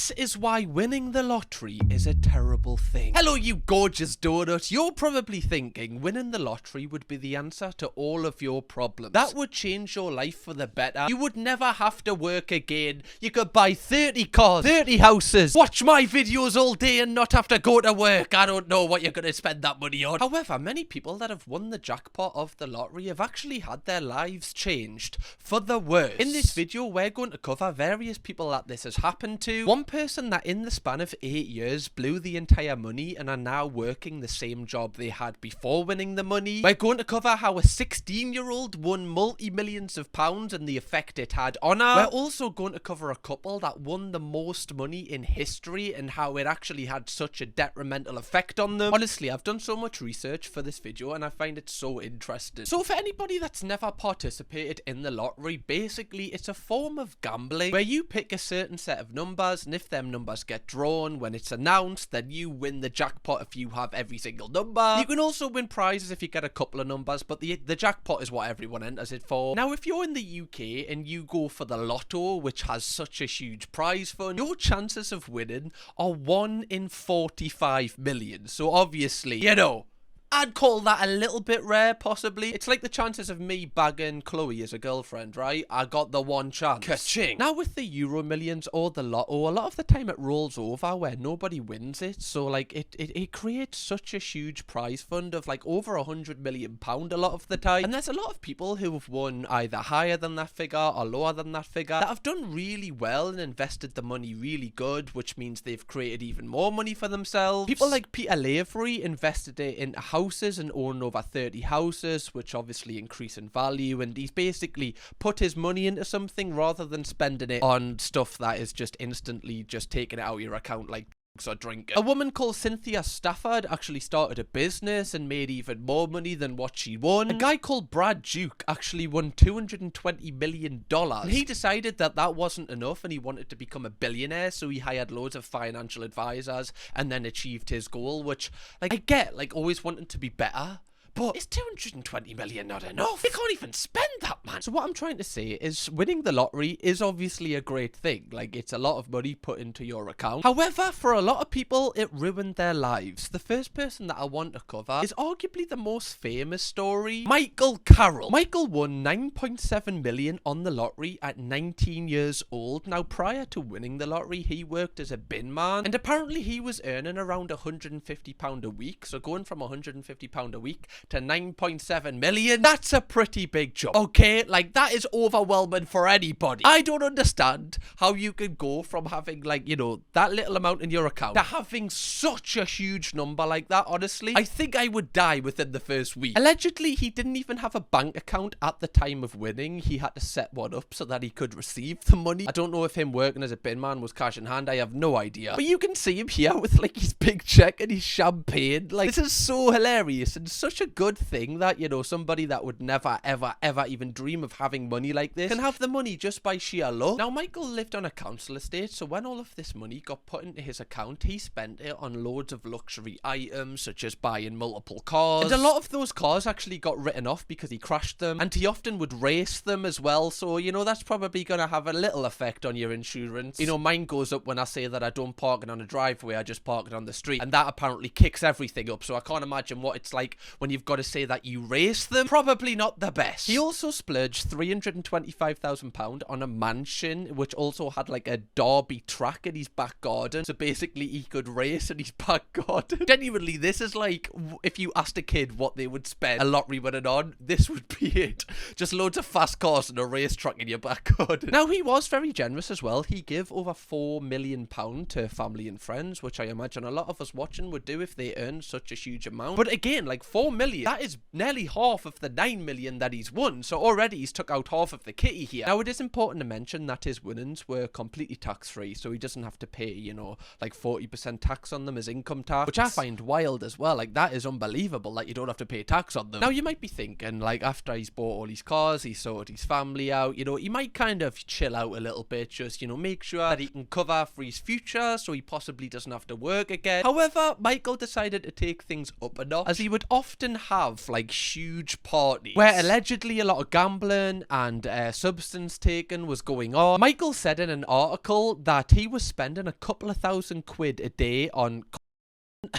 This is why winning the lottery is a terrible thing. Hello, you gorgeous donut. You're probably thinking winning the lottery would be the answer to all of your problems. That would change your life for the better. You would never have to work again. You could buy 30 cars, 30 houses, watch my videos all day and not have to go to work. I don't know what you're going to spend that money on. However, many people that have won the jackpot of the lottery have actually had their lives changed for the worse. In this video, we're going to cover various people that this has happened to. One person that in the span of 8 years blew the entire money and are now working the same job they had before winning the money. We're going to cover how a 16-year-old won multi-millions of pounds and the effect it had on her. We're also going to cover a couple that won the most money in history and how it actually had such a detrimental effect on them. Honestly, I've done so much research for this video and I find it so interesting. So for anybody that's never participated in the lottery, basically it's a form of gambling where you pick a certain set of numbers, and if them numbers get drawn when it's announced, then you win the jackpot if you have every single number. You can also win prizes if you get a couple of numbers, but the jackpot is what everyone enters it for. Now, if you're in the UK and you go for the lotto, which has such a huge prize fund, your chances of winning are 1 in 45 million. So obviously, you know, I'd call that a little bit rare, possibly. It's like the chances of me bagging Chloe as a girlfriend, right? I got the one chance. Ka-ching. Now with the Euromillions or the lotto, a lot of the time it rolls over where nobody wins it. So like it creates such a huge prize fund of like over £100 million a lot of the time. And there's a lot of people who have won either higher than that figure or lower than that figure that have done really well and invested the money really good, which means they've created even more money for themselves. People like Peter Lavery invested it into houses and own over 30 houses, which obviously increase in value, and he's basically put his money into something rather than spending it on stuff that is just instantly just taking it out of your account like or drinking. A woman called Cynthia Stafford actually started a business and made even more money than what she won. A guy called Brad Duke actually won $220 million. And he decided that that wasn't enough and he wanted to become a billionaire, so he hired loads of financial advisors and then achieved his goal, which, like, I get, like, always wanting to be better. But is 220 million not enough? They can't even spend that, man. So what I'm trying to say is winning the lottery is obviously a great thing. Like, it's a lot of money put into your account. However, for a lot of people, it ruined their lives. The first person that I want to cover is arguably the most famous story, Michael Carroll. Michael won 9.7 million on the lottery at 19 years old. Now, prior to winning the lottery, he worked as a bin man, and apparently he was earning around £150 a week. So going from £150 a week to 9.7 million, that's a pretty big jump. Okay, like, that is overwhelming for anybody. I don't understand how you can go from having, like, you know, that little amount in your account to having such a huge number like that. Honestly, I think I would die within the first week. Allegedly, he didn't even have a bank account at the time of winning. He had to set one up so that he could receive the money. I don't know if him working as a bin man was cash in hand. I have no idea. But you can see him here with, like, his big check and his champagne. Like, this is so hilarious and such a good thing that, you know, somebody that would never ever even dream of having money like this can have the money just by sheer luck. Now, Michael lived on a council estate, so when all of this money got put into his account, he spent it on loads of luxury items, such as buying multiple cars, and a lot of those cars actually got written off because he crashed them, and he often would race them as well. So, you know, that's probably gonna have a little effect on your insurance. You know, mine goes up when I say that I don't park it on a driveway, I just park it on the street, and that apparently kicks everything up. So I can't imagine what it's like when you've got to say that you race them. Probably not the best. He also splurged £325,000 on a mansion, which also had like a derby track in his back garden, so basically he could race in his back garden. Genuinely, this is like, if you asked a kid what they would spend a lottery winning on, this would be it. Just loads of fast cars and a racetrack in your back garden. Now, he was very generous as well. He gave over £4 million to family and friends, which I imagine a lot of us watching would do if they earned such a huge amount. But again, like, 4 million, that is nearly half of the 9 million that he's won, so already he's took out half of the kitty here. Now, it is important to mention that his winnings were completely tax-free, so he doesn't have to pay, you know, like 40% tax on them as income tax, which I find wild as well. Like, that is unbelievable that you don't have to pay tax on them. Now, you might be thinking, like, after he's bought all his cars, he's sorted his family out, you know, he might kind of chill out a little bit, just, you know, make sure that he can cover for his future so he possibly doesn't have to work again. However, Michael decided to take things up a notch, as he would often have like huge parties where allegedly a lot of gambling and substance taking was going on. Michael said in an article that he was spending a couple of £1,000 a day on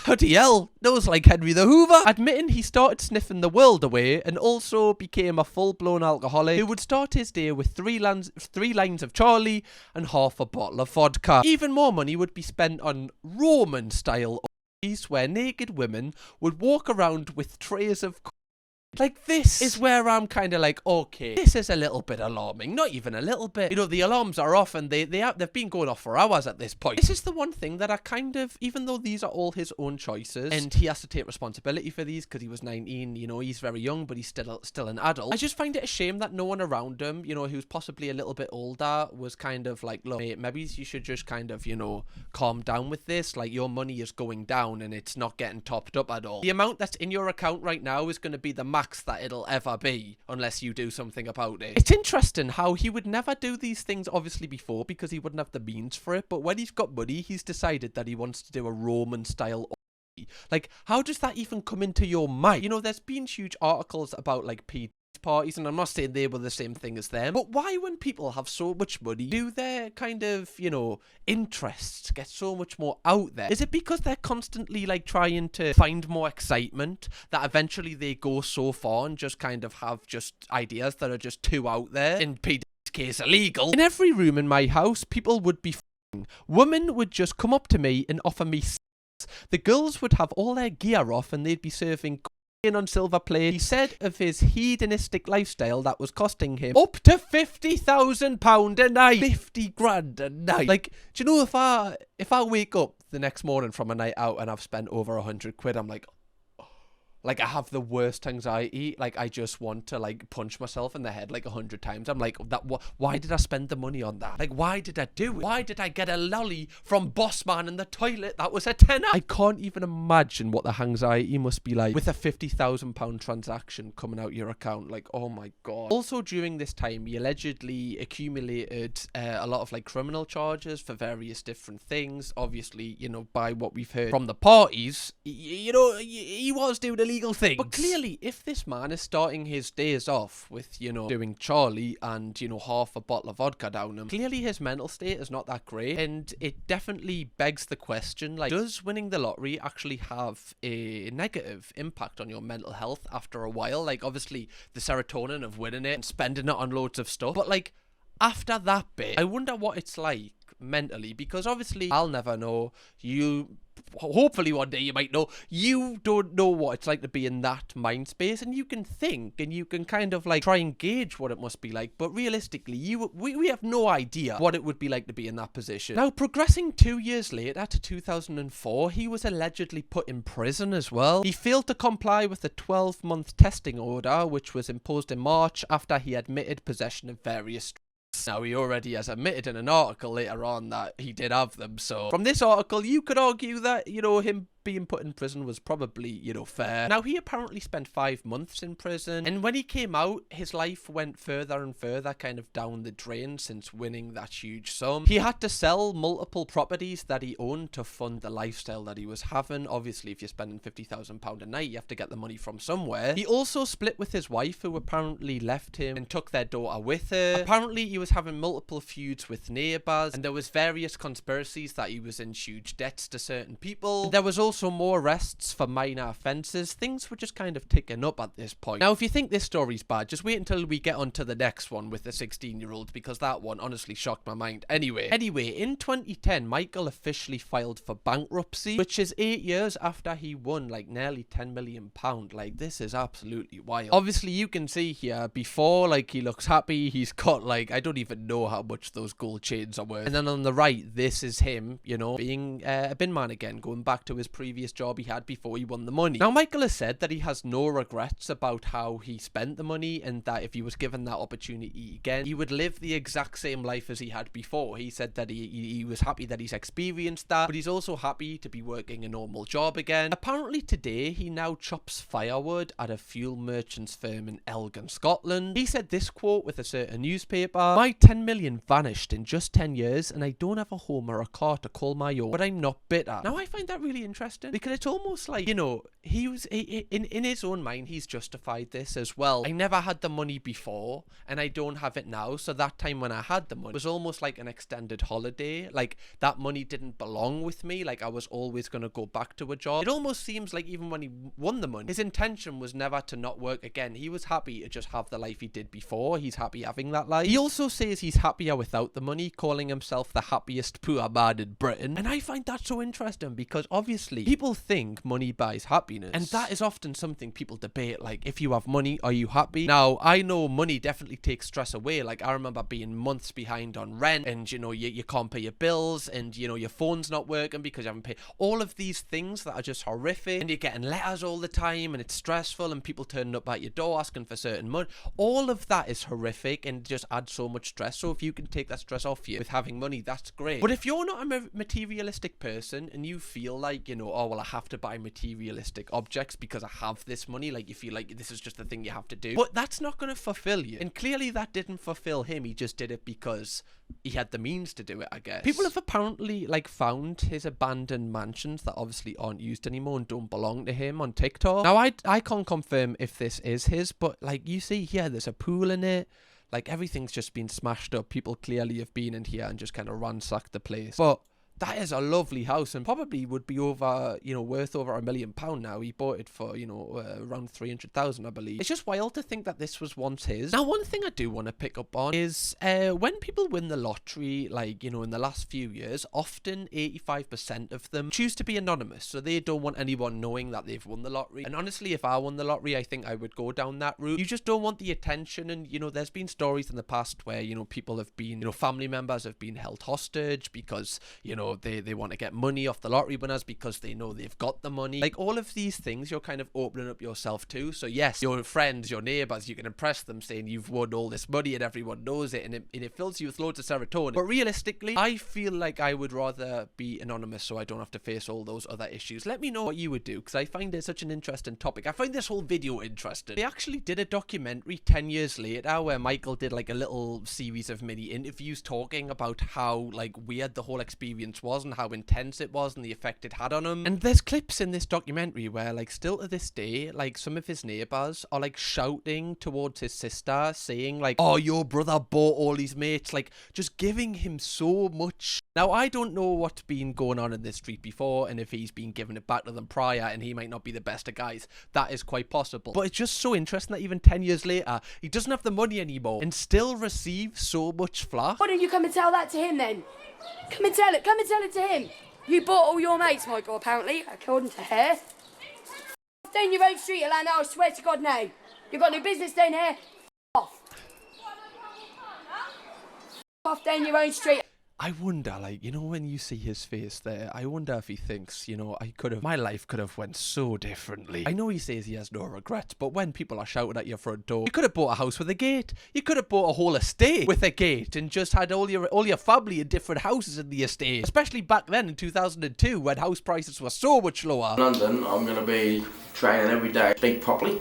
bloody hell, knows like Henry the Hoover, admitting he started sniffing the world away and also became a full-blown alcoholic who would start his day with three lines of Charlie and half a bottle of vodka. Even more money would be spent on Roman-style orgies where naked women would walk around with trays of like, this is where I'm kind of like, okay, this is a little bit alarming. Not even a little bit. You know, the alarms are off and they've been going off for hours at this point. This is the one thing that I kind of, even though these are all his own choices and he has to take responsibility for these because he was 19, you know, he's very young, but he's still an adult. I just find it a shame that no one around him, you know, who's possibly a little bit older was kind of like, look, mate, maybe you should just kind of, you know, calm down with this. Like, your money is going down and it's not getting topped up at all. The amount that's in your account right now is going to be the max that it'll ever be unless you do something about it. It's interesting how he would never do these things obviously before because he wouldn't have the means for it, but when he's got money, he's decided that he wants to do a Roman style orgy. Like, how does that even come into your mind? You know, there's been huge articles about like parties, and I'm not saying they were the same thing as them, but why, when people have so much money, do their kind of, you know, interests get so much more out there? Is it because they're constantly like trying to find more excitement that eventually they go so far and just kind of have just ideas that are just too out there, in Pete's case illegal? In every room in my house, people would be f***ing. Women would just come up to me and offer me sex. The girls would have all their gear off and they'd be serving on silver plate. He said of his hedonistic lifestyle that was costing him up to £50,000 a night. 50 grand a night. Like, do you know, if I wake up the next morning from a night out and I've spent over £100, I'm like, I have the worst anxiety. Like, I just want to like punch myself in the head like 100 times. I'm like, why did I spend the money on that? Like, why did I do it? Why did I get a lolly from Bossman in the toilet? That was a tenner. I can't even imagine what the anxiety must be like with a £50,000 transaction coming out your account. Like, oh my God. Also, during this time, he allegedly accumulated a lot of like criminal charges for various different things. Obviously, you know, by what we've heard from the parties, you know, he was doing illegal things. But clearly, if this man is starting his days off with, you know, doing Charlie and, you know, half a bottle of vodka down him, clearly his mental state is not that great. And it definitely begs the question, like, does winning the lottery actually have a negative impact on your mental health after a while? Like, obviously, the serotonin of winning it and spending it on loads of stuff. But, like, after that bit, I wonder what it's like mentally, because obviously I'll never know. You hopefully one day you might know. You don't know what it's like to be in that mind space, and you can think and you can kind of like try and gauge what it must be like, but realistically we have no idea what it would be like to be in that position. Now, progressing 2 years later to 2004, he was allegedly put in prison as well. He failed to comply with the 12-month testing order, which was imposed in March after he admitted possession of various. Now, he already has admitted in an article later on that he did have them, so from this article you could argue that, you know, him being put in prison was probably, you know, fair. Now, he apparently spent 5 months in prison, and when he came out, his life went further and further kind of down the drain since winning that huge sum. He had to sell multiple properties that he owned to fund the lifestyle that he was having. Obviously, if you're spending £50,000 a night, you have to get the money from somewhere. He also split with his wife, who apparently left him and took their daughter with her. Apparently, he was having multiple feuds with neighbours, and there was various conspiracies that he was in huge debts to certain people. And there was also more arrests for minor offences. Things were just kind of ticking up at this point. Now, if you think this story's bad, just wait until we get on to the next one with the 16-year-old, because that one honestly shocked my mind. Anyway, in 2010, Michael officially filed for bankruptcy, which is 8 years after he won like nearly £10 million. Like, this is absolutely wild. Obviously, you can see here before, like, he looks happy. He's got like, I don't even know how much those gold chains are worth. And then on the right, this is him, you know, being a bin man again, going back to his previous job he had before he won the money. Now, Michael has said that he has no regrets about how he spent the money, and that if he was given that opportunity again, he would live the exact same life as he had before. He said that he was happy that he's experienced that, but he's also happy to be working a normal job again. Apparently today, he now chops firewood at a fuel merchant's firm in Elgin, Scotland. He said this quote with a certain newspaper: "My 10 million vanished in just 10 years, and I don't have a home or a car to call my own, but I'm not bitter." Now, I find that really interesting, interesting because it's almost like, you know, he was in his own mind, he's justified this as well. I never had the money before and I don't have it now, so that time when I had the money was almost like an extended holiday. Like that money didn't belong with me, like I was always going to go back to a job. It almost seems like even when he won the money, his intention was never to not work again. He was happy to just have the life he did before. He's happy having that life. He also says he's happier without the money, calling himself the happiest poor man in Britain. And I find that so interesting because obviously people think money buys happiness, and that is often something people debate, like if you have money, are you happy? Now I know money definitely takes stress away. Like I remember being months behind on rent, and you know, you can't pay your bills, and you know, your phone's not working because you haven't paid. All of these things that are just horrific, and you're getting letters all the time and it's stressful, and people turning up at your door asking for certain money. All of that is horrific and just adds so much stress. So if you can take that stress off you with having money, that's great. But if you're not a materialistic person and you feel like, you know, oh well, I have to buy materialistic objects because I have this money, like you feel like this is just the thing you have to do, but that's not going to fulfill you. And clearly that didn't fulfill him. He just did it because he had the means to do it, I guess. People have apparently like found his abandoned mansions that obviously aren't used anymore and don't belong to him on TikTok. Now I can't confirm if this is his, but like you see here, there's a pool in it. Like everything's just been smashed up. People clearly have been in here and just kind of ransacked the place. But that is a lovely house and probably would be over, you know, worth over £1 million now. He bought it for, you know, around 300,000, I believe. It's just wild to think that this was once his. Now, one thing I do want to pick up on is when people win the lottery, like, you know, in the last few years, often 85% of them choose to be anonymous. So they don't want anyone knowing that they've won the lottery. And honestly, if I won the lottery, I think I would go down that route. You just don't want the attention. And, you know, there's been stories in the past where, you know, people have been, you know, family members have been held hostage because, you know, they want to get money off the lottery winners because they know they've got the money. Like all of these things, you're kind of opening up yourself to. So yes, your friends, your neighbors, you can impress them saying you've won all this money and everyone knows it, and it fills you with loads of serotonin. But realistically, I feel like I would rather be anonymous so I don't have to face all those other issues. Let me know what you would do, because I find it such an interesting topic. I find this whole video interesting. They actually did a documentary 10 years later where Michael did like a little series of mini interviews talking about how like weird the whole experience was and how intense it was and the effect it had on him. And there's clips in this documentary where like still to this day, like some of his neighbors are like shouting towards his sister saying like, oh, your brother bought all his mates, like just giving him so much. Now I don't know what's been going on in this street before and if he's been giving it back to them prior and he might not be the best of guys. That is quite possible. But it's just so interesting that even 10 years later he doesn't have the money anymore and still receives so much flack. Why don't you come and tell that to him then? Come and tell it to him. You bought all your mates, Michael, apparently, according to her. Down your own street, Alana, I swear to God, no. You've got no business down here. Off. Off down your own street. I wonder, like, you know, when you see his face there, I wonder if he thinks, you know, my life could have went so differently. I know he says he has no regrets, but when people are shouting at your front door, you could have bought a house with a gate. You could have bought a whole estate with a gate and just had all your family in different houses in the estate. Especially back then in 2002 when house prices were so much lower. In London, I'm going to be training every day, speak properly.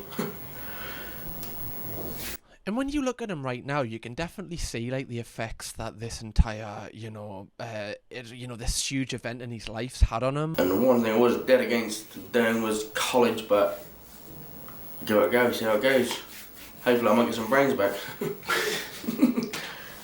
And when you look at him right now, you can definitely see like the effects that this entire, this huge event in his life's had on him. And the one thing I was dead against doing was college, but give it a go, see how it goes. Hopefully I might get some brains back.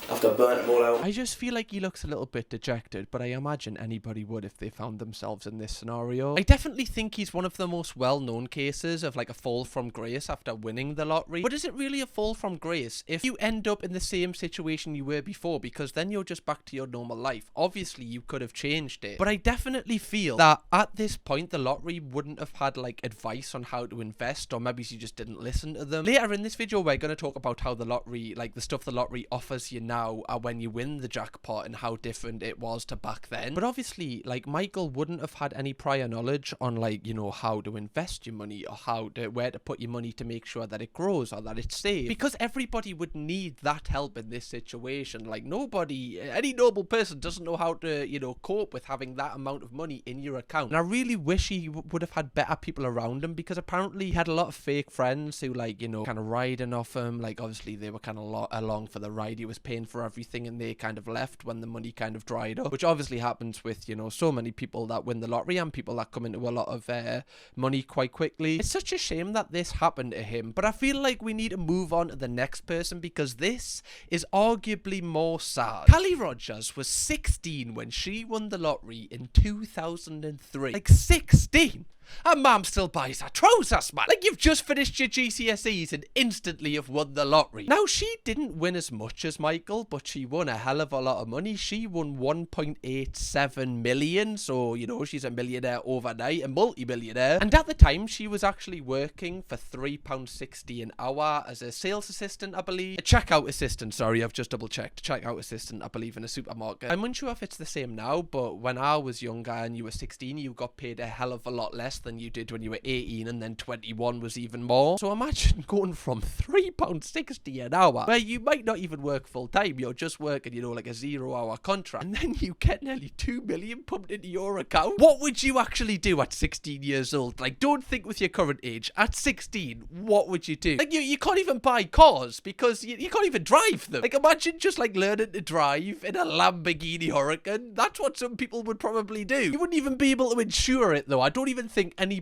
After burning them all out. I just feel like he looks a little bit dejected, but I imagine anybody would if they found themselves in this scenario. I definitely think he's one of the most well-known cases of like a fall from grace after winning the lottery. But is it really a fall from grace if you end up in the same situation you were before? Because then you're just back to your normal life. Obviously, you could have changed it. But I definitely feel that at this point, the lottery wouldn't have had like advice on how to invest, or maybe you just didn't listen to them. Later in this video, we're going to talk about how the lottery, like the stuff the lottery offers you now, when you win the jackpot and how different it was to back then. But obviously, like, Michael wouldn't have had any prior knowledge on, like, you know, how to invest your money or where to put your money to make sure that it grows or that it's safe, because everybody would need that help in this situation. Like, any normal person doesn't know how to, you know, cope with having that amount of money in your account. And I really wish he would have had better people around him, because apparently he had a lot of fake friends who, like, you know, kind of riding off him. Like, obviously they were kind of along for the ride. He was paying for for everything and they kind of left when the money kind of dried up, which obviously happens with, you know, so many people that win the lottery and people that come into a lot of money quite quickly. It's such a shame that this happened to him, but I feel like we need to move on to the next person because this is arguably more sad. Callie Rogers was 16 when she won the lottery in 2003. Like 16! Her mum still buys her trousers, man. Like, you've just finished your GCSEs and instantly have won the lottery. Now, she didn't win as much as Michael, but she won a hell of a lot of money. She won 1.87 million, so, you know, she's a millionaire overnight, a multi-millionaire. And at the time, she was actually working for £3.60 an hour as a sales assistant, I believe. A checkout assistant, sorry, I've just double-checked. Checkout assistant, I believe, in a supermarket. I'm unsure if it's the same now, but when I was younger and you were 16, you got paid a hell of a lot less than you did when you were 18, and then 21 was even more. So imagine going from £3.60 an hour, where you might not even work full time, you're just working, you know, like a 0-hour contract, and then you get nearly 2 million pumped into your account. What would you actually do at 16 years old? Like, don't think with your current age. At 16, what would you do? Like, you can't even buy cars because you can't even drive them. Like, imagine just like learning to drive in a Lamborghini Huracan. That's what some people would probably do. You wouldn't even be able to insure it, though. I don't even think any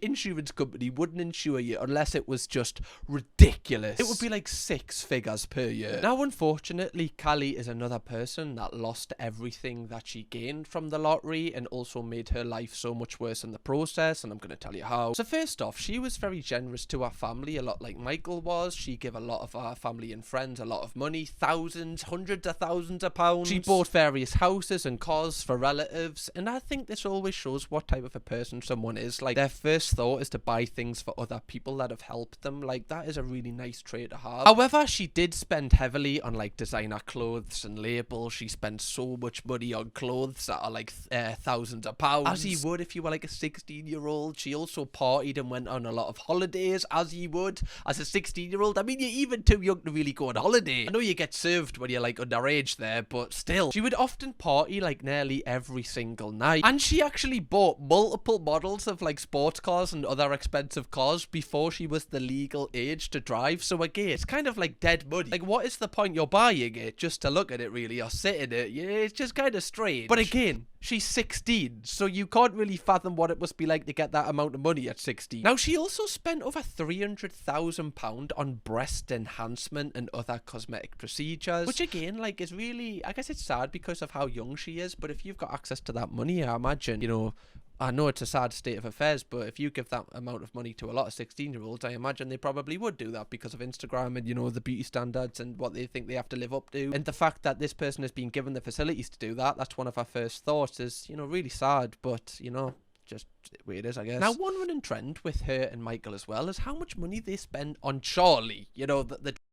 insurance company wouldn't insure you unless it was just ridiculous. It would be like 6 figures per year. Now, unfortunately, Callie is another person that lost everything that she gained from the lottery and also made her life so much worse in the process, and I'm going to tell you how. So first off, she was very generous to her family, a lot like Michael was. She gave a lot of her family and friends a lot of money, thousands, hundreds of thousands of pounds. She bought various houses and cars for relatives, and I think this always shows what type of a person someone is. Like, their first thought is to buy things for other people that have helped them. Like, that is a really nice trait to have. However, she did spend heavily on like designer clothes and labels. She spent so much money on clothes that are like thousands of pounds, as you would if you were like a 16-year-old. She also partied and went on a lot of holidays, as you would as a 16-year-old. I mean, you're even too young to really go on holiday. I know you get served when you're like underage there, but still, she would often party like nearly every single night, and she actually bought multiple models of like sports cars and other expensive cars before she was the legal age to drive. So again, it's kind of like dead money. Like, what is the point you're buying it just to look at it, really, or sit in it? Yeah, it's just kind of strange. But again, she's 16, so you can't really fathom what it must be like to get that amount of money at 16. Now, she also spent over £300,000 on breast enhancement and other cosmetic procedures, which again, like, is really, I guess it's sad because of how young she is, but if you've got access to that money, I imagine, you know, I know it's a sad state of affairs, but if you give that amount of money to a lot of 16-year-olds, I imagine they probably would do that because of Instagram and, you know, the beauty standards and what they think they have to live up to. And the fact that this person has been given the facilities to do that, that's one of our first thoughts, is, you know, really sad, but, you know, just the way it is, I guess. Now, one running trend with her and Michael as well is how much money they spend on Charlie. You know,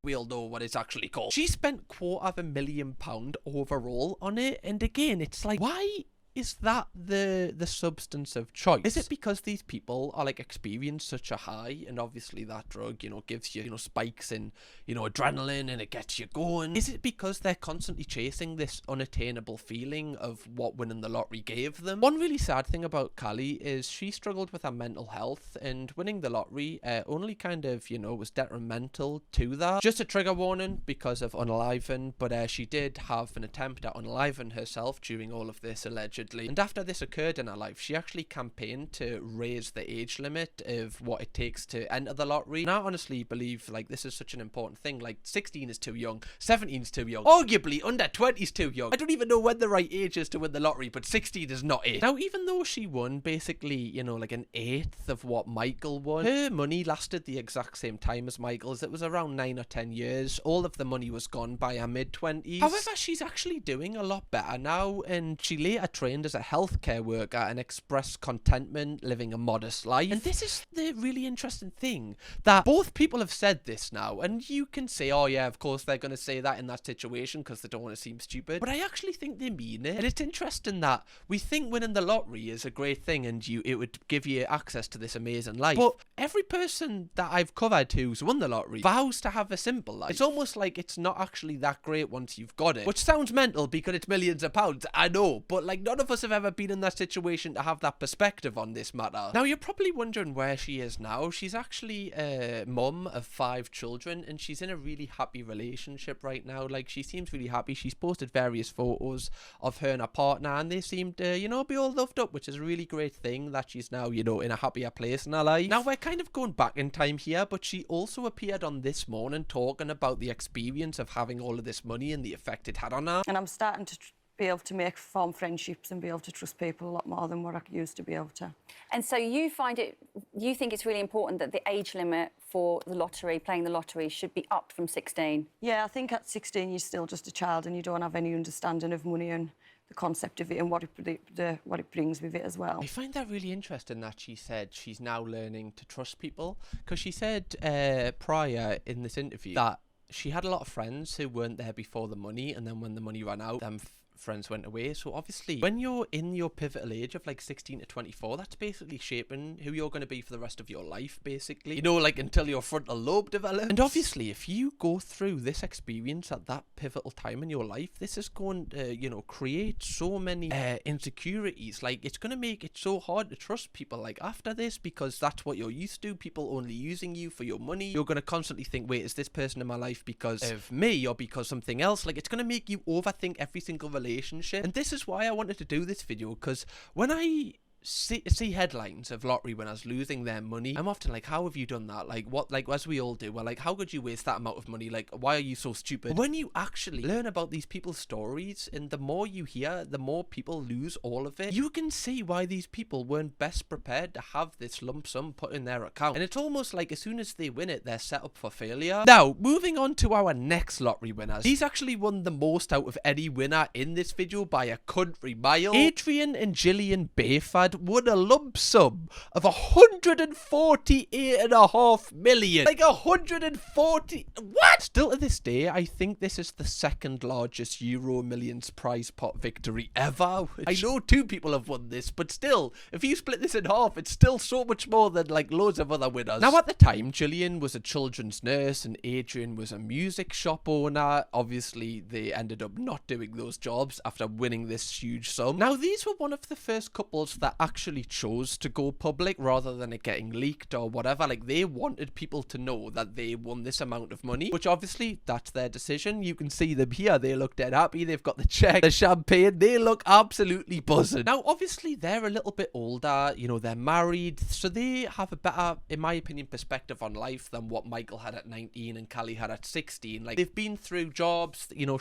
we all know what it's actually called. She spent £250,000 overall on it, and again, it's like, why is that the substance of choice? Is it because these people are like experience such a high, and obviously that drug, you know, gives you, you know, spikes in, you know, adrenaline and it gets you going? Is it because they're constantly chasing this unattainable feeling of what winning the lottery gave them? One really sad thing about Callie is she struggled with her mental health, and winning the lottery only kind of, you know, was detrimental to that. Just a trigger warning because of unaliving, but she did have an attempt at unaliving herself during all of this, allegedly. And after this occurred in her life, she actually campaigned to raise the age limit of what it takes to enter the lottery. And I honestly believe, like, this is such an important thing. Like, 16 is too young, 17 is too young, arguably under 20 is too young. I don't even know when the right age is to win the lottery, but 16 is not it. Now, even though she won basically, you know, like an eighth of what Michael won, her money lasted the exact same time as Michael's. It was around 9 or 10 years. All of the money was gone by her mid-20s. However, she's actually doing a lot better now, and she later trained as a healthcare worker and expressed contentment living a modest life. And this is the really interesting thing, that both people have said this now, and you can say, oh yeah, of course they're going to say that in that situation because they don't want to seem stupid, but I actually think they mean it. And it's interesting that we think winning the lottery is a great thing and it would give you access to this amazing life, but every person that I've covered who's won the lottery vows to have a simple life. It's almost like it's not actually that great once you've got it, which sounds mental because it's millions of pounds, I know, but like, none of us have ever been in that situation to have that perspective on this matter. Now, you're probably wondering where she is now. She's actually a mum of 5 children, and she's in a really happy relationship right now. Like, she seems really happy. She's posted various photos of her and her partner, and they seem to, you know, be all loved up, which is a really great thing that she's now, you know, in a happier place in her life. Now, we're kind of going back in time here, but she also appeared on This Morning talking about the experience of having all of this money and the effect it had on her. And I'm starting to be able to form friendships and be able to trust people a lot more than what I used to be able to. And so you think it's really important that the age limit for the lottery, playing the lottery, should be upped from 16? Yeah, I think at 16 you're still just a child and you don't have any understanding of money and the concept of it and what it brings with it as well. I find that really interesting that she said she's now learning to trust people, because she said prior in this interview that she had a lot of friends who weren't there before the money, and then when the money ran out, them friends went away. So obviously, when you're in your pivotal age of like 16 to 24, that's basically shaping who you're going to be for the rest of your life, basically. You know, like until your frontal lobe develops. And obviously, if you go through this experience at that pivotal time in your life, this is going to, you know, create so many insecurities. Like, it's going to make it so hard to trust people like after this, because that's what you're used to, people only using you for your money. You're going to constantly think, wait, is this person in my life because of me or because something else? Like, it's going to make you overthink every single relationship. And this is why I wanted to do this video, because when I see headlines of lottery winners losing their money, I'm often like, how have you done that? Like, what, like, as we all do, we're like, how could you waste that amount of money? Like, why are you so stupid? But when you actually learn about these people's stories, and the more you hear, the more people lose all of it, you can see why these people weren't best prepared to have this lump sum put in their account. And it's almost like as soon as they win it, they're set up for failure. Now, moving on to our next lottery winners. He's actually won the most out of any winner in this video by a country mile. Adrian and Gillian Bayford won a lump sum of 148.5 million. Like 140. What? Still to this day, I think this is the second largest Euromillions prize pot victory ever. I know 2 people have won this, but still, if you split this in half, it's still so much more than like loads of other winners. Now, at the time, Gillian was a children's nurse and Adrian was a music shop owner. Obviously, they ended up not doing those jobs after winning this huge sum. Now, these were one of the first couples that actually chose to go public rather than it getting leaked or whatever. Like, they wanted people to know that they won this amount of money, which obviously that's their decision. You can see them here. They look dead happy. They've got the check, the champagne. They look absolutely buzzing. Now, obviously, they're a little bit older. You know, they're married, so they have a better, in my opinion, perspective on life than what Michael had at 19 and Callie had at 16. Like, they've been through jobs, you know,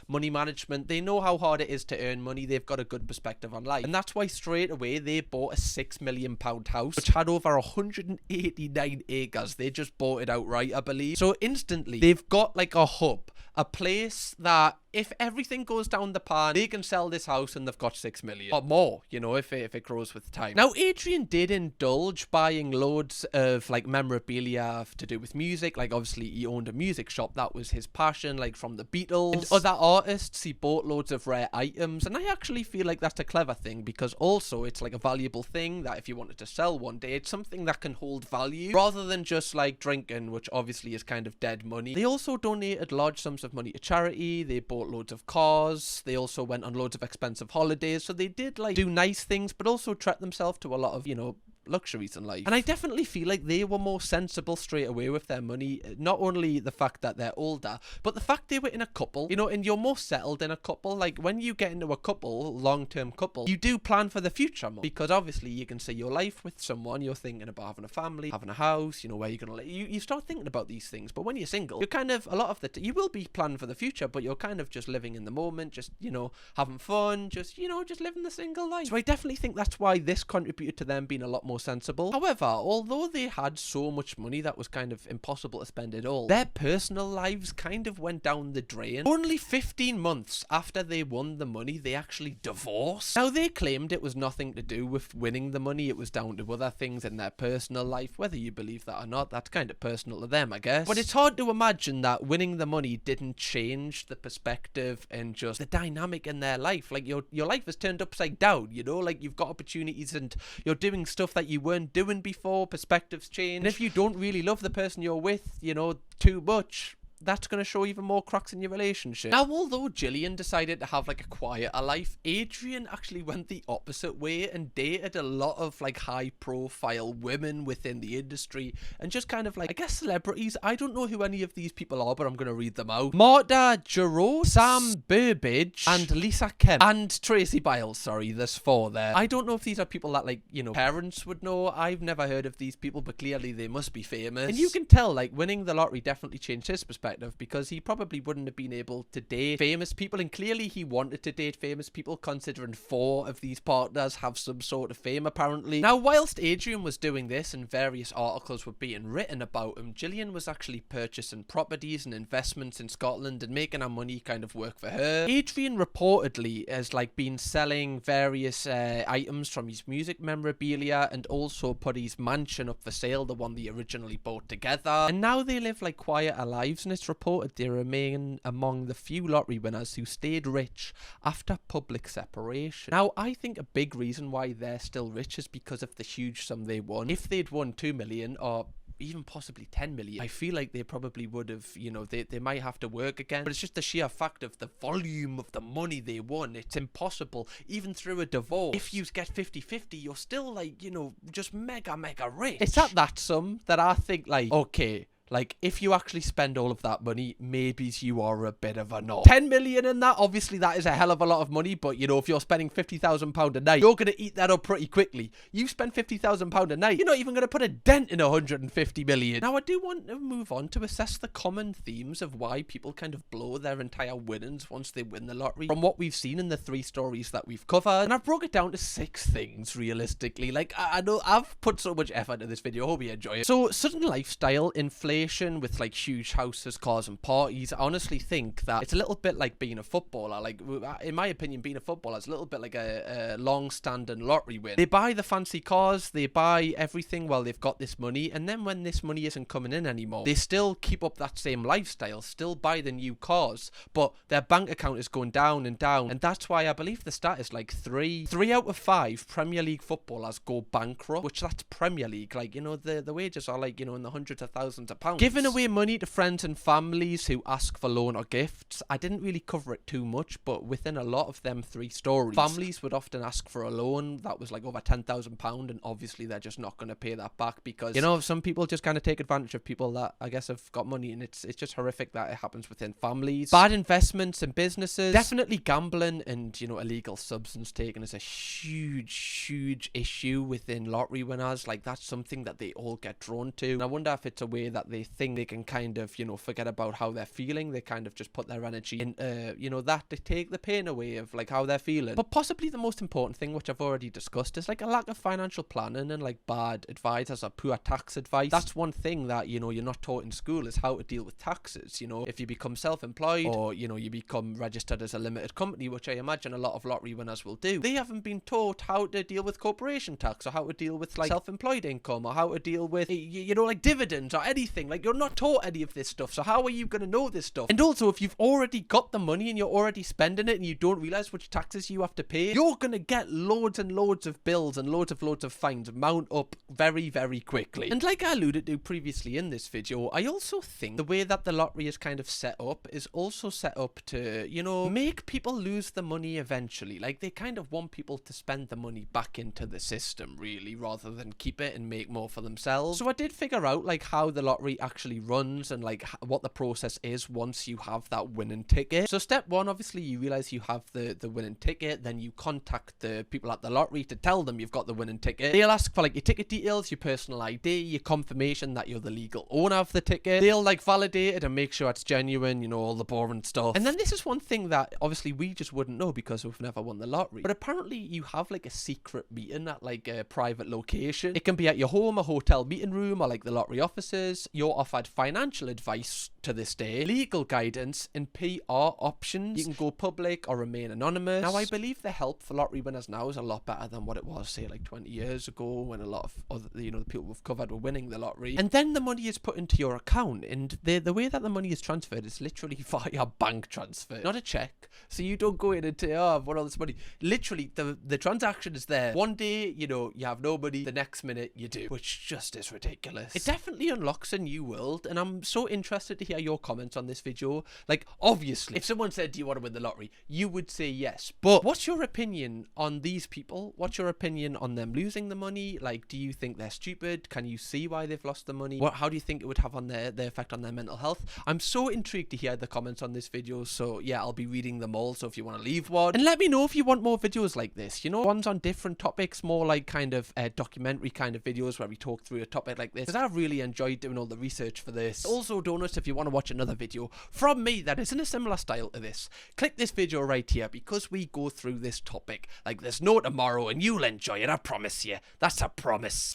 money management. They know how hard it is to earn money. They've got a good perspective on life, and that's why straight away they bought a £6 million house which had over 189 acres. They just bought it outright, I believe. So instantly they've got like a hub, a place that if everything goes down the pan, they can sell this house and they've got 6 million or more, you know, if it grows with time. Now, Adrian did indulge buying loads of like memorabilia to do with music. Like, obviously he owned a music shop, that was his passion, like from the Beatles and other artists. He bought loads of rare items, and I actually feel like that's a clever thing, because also it's like a valuable thing that if you wanted to sell one day, it's something that can hold value rather than just like drinking, which obviously is kind of dead money. They also donated large sums of money to charity. They bought loads of cars. They also went on loads of expensive holidays. So they did like do nice things, but also treat themselves to a lot of, you know, luxuries in life. And I definitely feel like they were more sensible straight away with their money. Not only the fact that they're older, but the fact they were in a couple, you know, and you're more settled in a couple. Like, when you get into a couple, long-term couple, you do plan for the future more, because obviously you can see your life with someone. You're thinking about having a family, having a house, you know, where you're gonna live. You start thinking about these things. But when you're single, you're kind of, a lot of the you will be planning for the future, but you're kind of just living in the moment, just, you know, having fun, just, you know, just living the single life. So I definitely think that's why this contributed to them being a lot more sensible. However, although they had so much money that was kind of impossible to spend it all, their personal lives kind of went down the drain. Only 15 months after they won the money, they actually divorced. Now, they claimed it was nothing to do with winning the money. It was down to other things in their personal life. Whether you believe that or not, that's kind of personal to them, I guess. But it's hard to imagine that winning the money didn't change the perspective and just the dynamic in their life. Like, your life is turned upside down, you know? Like, you've got opportunities and you're doing stuff that you weren't doing before. Perspectives change. And if you don't really love the person you're with, you know, too much, that's going to show even more cracks in your relationship. Now, although Gillian decided to have like a quieter life, Adrian actually went the opposite way and dated a lot of like high profile women within the industry and just kind of like, I guess, celebrities. I don't know who any of these people are, but I'm going to read them out. Marta Giroux, Sam Burbage, and Lisa Kemp, and Tracy Biles. Sorry, there's 4 there. I don't know if these are people that, like, you know, parents would know. I've never heard of these people, but clearly they must be famous. And you can tell, like, winning the lottery definitely changed his perspective, because he probably wouldn't have been able to date famous people, and clearly he wanted to date famous people, considering 4 of these partners have some sort of fame apparently. Now, whilst Adrian was doing this and various articles were being written about him, Gillian was actually purchasing properties and investments in Scotland and making her money kind of work for her. Adrian reportedly has like been selling various items from his music memorabilia, and also put his mansion up for sale, the one they originally bought together, and now they live like quieter lives, and it's reported they remain among the few lottery winners who stayed rich after public separation. Now, I think a big reason why they're still rich is because of the huge sum they won. If they'd won 2 million or even possibly 10 million, I feel like they probably would have, you know, they might have to work again, but it's just the sheer fact of the volume of the money they won. It's impossible, even through a divorce, if you get 50-50, you're still like, you know, just mega rich. It's at that sum that I think, like, okay, like, if you actually spend all of that money, maybe you are a bit of a knob. 10 million in that, obviously that is a hell of a lot of money, but, you know, if you're spending £50,000 a night, you're going to eat that up pretty quickly. You spend £50,000 a night, you're not even going to put a dent in 150 million. Now, I do want to move on to assess the common themes of why people kind of blow their entire winnings once they win the lottery, from what we've seen in the 3 stories that we've covered, and I've broke it down to 6 things, realistically. Like, I know I've put so much effort into this video, I hope you enjoy it. So, sudden lifestyle, inflation, with like huge houses, cars and parties. I honestly think that it's a little bit like being a footballer. Like, in my opinion, being a footballer is a little bit like a long-standing lottery win. They buy the fancy cars, they buy everything while they've got this money, and then when this money isn't coming in anymore, they still keep up that same lifestyle, still buy the new cars, but their bank account is going down and down. And that's why I believe the stat is like 3 out of 5 Premier League footballers go bankrupt, which that's Premier League. Like, you know, the wages are like, you know, in the hundreds of thousands of pounds. Giving away money to friends and families who ask for loan or gifts. I didn't really cover it too much, but within a lot of them 3 stories, families would often ask for a loan that was like over £10,000, and obviously they're just not going to pay that back, because, you know, some people just kind of take advantage of people that I guess have got money, and it's just horrific that it happens within families. Bad investments in businesses, definitely gambling, and, you know, illegal substance taking is a huge issue within lottery winners. Like, that's something that they all get drawn to, and I wonder if it's a way that they think they can kind of, you know, forget about how they're feeling. They kind of just put their energy in, you know, that to take the pain away of like how they're feeling. But possibly the most important thing, which I've already discussed, is like a lack of financial planning and like bad advisors or poor tax advice. That's one thing that, you know, you're not taught in school, is how to deal with taxes. You know, if you become self-employed, or, you know, you become registered as a limited company, which I imagine a lot of lottery winners will do, they haven't been taught how to deal with corporation tax, or how to deal with like self-employed income, or how to deal with, you know, like dividends or anything. Like, you're not taught any of this stuff, so how are you going to know this stuff? And also, if you've already got the money and you're already spending it and you don't realize which taxes you have to pay, you're going to get loads and loads of bills and loads of fines mount up very quickly. And like I alluded to previously in this video, I also think the way that the lottery is kind of set up is also set up to, you know, make people lose the money eventually. Like, they kind of want people to spend the money back into the system, really, rather than keep it and make more for themselves. So I did figure out like how the lottery actually runs, and like what the process is once you have that winning ticket. So step 1, obviously you realize you have the winning ticket, then you contact the people at the lottery to tell them you've got the winning ticket. They'll ask for like your ticket details, your personal ID, your confirmation that you're the legal owner of the ticket. They'll like validate it and make sure it's genuine, you know, all the boring stuff. And then this is one thing that obviously we just wouldn't know because we've never won the lottery, but apparently you have like a secret meeting at like a private location. It can be at your home, a hotel meeting room, or like the lottery offices. You're offered financial advice to this day, legal guidance, and PR options. You can go public or remain anonymous. Now, I believe the help for lottery winners now is a lot better than what it was, say, like 20 years ago, when a lot of other, you know, the people we've covered were winning the lottery. And then the money is put into your account, and the way that the money is transferred is literally via bank transfer, not a check. So you don't go in and say, oh, I've won all this money. Literally, the transaction is there. One day, you know, you have no money. The next minute, you do, which just is ridiculous. It definitely unlocks a new world, and I'm so interested to hear your comments on this video. Like, obviously, if someone said, do you want to win the lottery, you would say yes. But what's your opinion on these people? What's your opinion on them losing the money? Like, do you think they're stupid? Can you see why they've lost the money? How do you think it would have on their effect on their mental health? I'm so intrigued to hear the comments on this video, so yeah, I'll be reading them all, so if you want to leave one. And let me know if you want more videos like this, you know, ones on different topics, more like kind of documentary kind of videos where we talk through a topic like this, because I really enjoyed doing all the research for this. Also, donuts, if you want to watch another video from me that is in a similar style to this, click this video right here, because we go through this topic like there's no tomorrow, and you'll enjoy it, I promise you. That's a promise.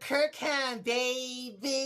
Kirkham, baby.